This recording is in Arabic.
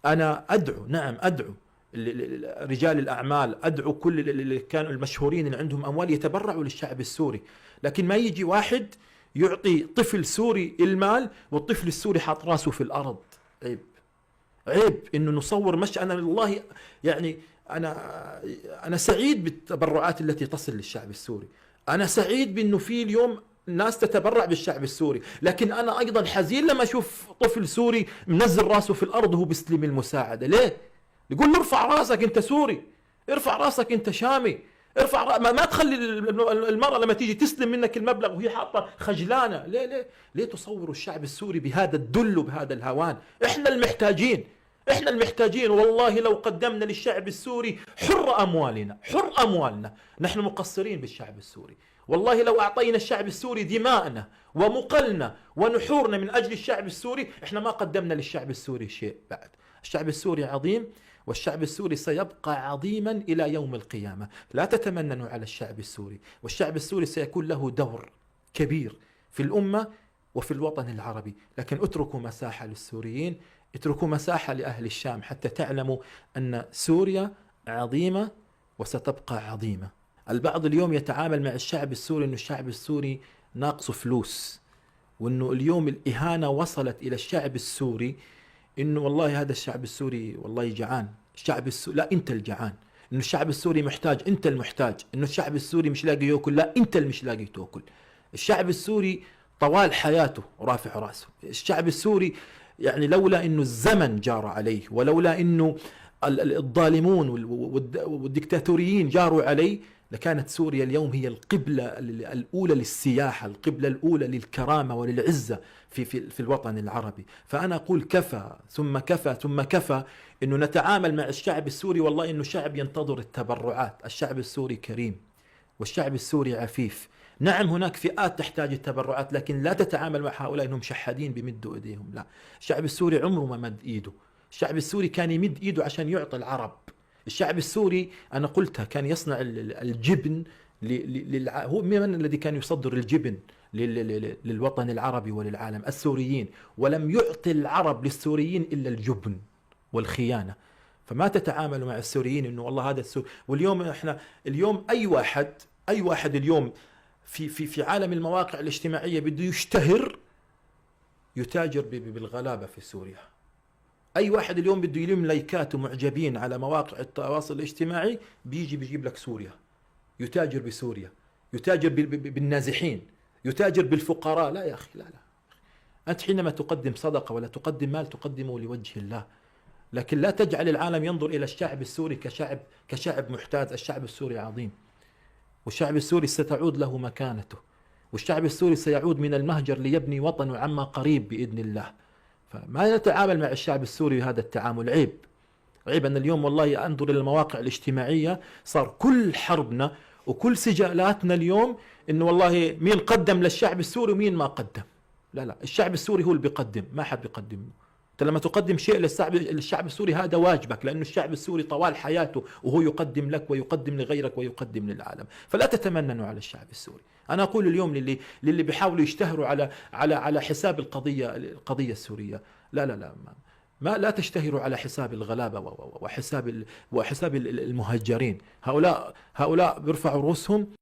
أنا أدعو، نعم أدعو رجال الأعمال، أدعو كل اللي كانوا المشهورين اللي عندهم أموال يتبرعوا للشعب السوري، لكن ما يجي واحد يعطي طفل سوري المال والطفل السوري حاط راسه في الأرض. عيب، عيب إنه نصور. مش أنا والله يعني أنا سعيد بالتبرعات التي تصل للشعب السوري، أنا سعيد بأنه في اليوم الناس تتبرع بالشعب السوري، لكن أنا أيضا حزين لما أشوف طفل سوري منزل راسه في الأرض وهو بيستلم المساعدة. ليه؟ يقول له ارفع راسك أنت سوري، ارفع راسك أنت شامي، ما تخلي المرأة لما تيجي تستلم منك المبلغ وهي حاطة خجلانة. ليه تصوروا الشعب السوري بهذا الذل وبهذا الهوان؟ احنا المحتاجين والله لو قدمنا للشعب السوري حر أموالنا، حر أموالنا، نحن مقصرين بالشعب السوري. والله لو أعطينا الشعب السوري دماءنا ومقلنا ونحورنا من أجل الشعب السوري، احنا ما قدمنا للشعب السوري شيء بعد. الشعب السوري عظيم، والشعب السوري سيبقى عظيما إلى يوم القيامة. لا تتمننوا على الشعب السوري، والشعب السوري سيكون له دور كبير في الأمة وفي الوطن العربي، لكن اتركوا مساحة للسوريين، اتركوا مساحة لأهل الشام حتى تعلموا أن سوريا عظيمة وستبقى عظيمة. البعض اليوم يتعامل مع الشعب السوري أن الشعب السوري ناقصه فلوس، وأنه اليوم الإهانة وصلت إلى الشعب السوري إنه والله هذا الشعب السوري والله جعان. الشعب السوري لا، أنت الجعان. إنه الشعب السوري محتاج، أنت المحتاج. إنه الشعب السوري مش لاقي يأكل، لا أنت اللي مش لاقي تأكل. الشعب السوري طوال حياته رافع راسه. الشعب السوري يعني لولا إنه الزمن جار عليه، ولولا إنه الظالمون والدكتاتوريين جاروا عليه، لكانت سوريا اليوم هي القبلة الأولى للسياحة، القبلة الأولى للكرامة وللعزة في الوطن العربي. فأنا أقول كفى ثم كفى ثم كفى إنه نتعامل مع الشعب السوري والله إنه شعب ينتظر التبرعات. الشعب السوري كريم والشعب السوري عفيف. نعم هناك فئات تحتاج التبرعات، لكن لا تتعامل مع هؤلاء إنهم شحادين بيمدوا إيديهم. لا، الشعب السوري عمره ما مد إيده. الشعب السوري كان يمد إيده عشان يعطي العرب. الشعب السوري أنا قلتها كان يصنع الجبن هو من الذي كان يصدر الجبن للوطن العربي وللعالم؟ السوريين. ولم يعطي العرب للسوريين إلا الجبن والخيانة. فما تتعاملوا مع السوريين إنه والله هذا السوري. واليوم إحنا اليوم أي واحد اليوم في عالم المواقع الاجتماعية بده يشتهر يتاجر بالغلابة في سوريا. أي واحد اليوم بده يلم لايكات ومعجبين على مواقع التواصل الاجتماعي بيجيب لك سوريا، يتاجر بسوريا، يتاجر بالنازحين، يتاجر بالفقراء. لا يا أخي، لا. أنت حينما تقدم صدقة ولا تقدم مال تقدمه لوجه الله، لكن لا تجعل العالم ينظر إلى الشعب السوري كشعب محتاج. الشعب السوري عظيم، والشعب السوري ستعود له مكانته، والشعب السوري سيعود من المهجر ليبني وطنه عما قريب بإذن الله. فما نتعامل مع الشعب السوري هذا التعامل. عيب أن اليوم والله أنظر إلى المواقع الاجتماعية صار كل حربنا وكل سجالاتنا اليوم إنه والله مين قدم للشعب السوري ومين ما قدم. لا، الشعب السوري هو اللي بيقدم، ما حد بيقدم له. أنت لما تقدم شيء للشعب السوري هذا واجبك، لأنه الشعب السوري طوال حياته وهو يقدم لك ويقدم لغيرك ويقدم للعالم. فلا تتمننوا على الشعب السوري. أنا أقول اليوم للي بيحاولوا يشتهروا على حساب القضية السورية، لا لا تشتهروا على حساب الغلابة وحساب المهجرين. هؤلاء بيرفعوا رؤوسهم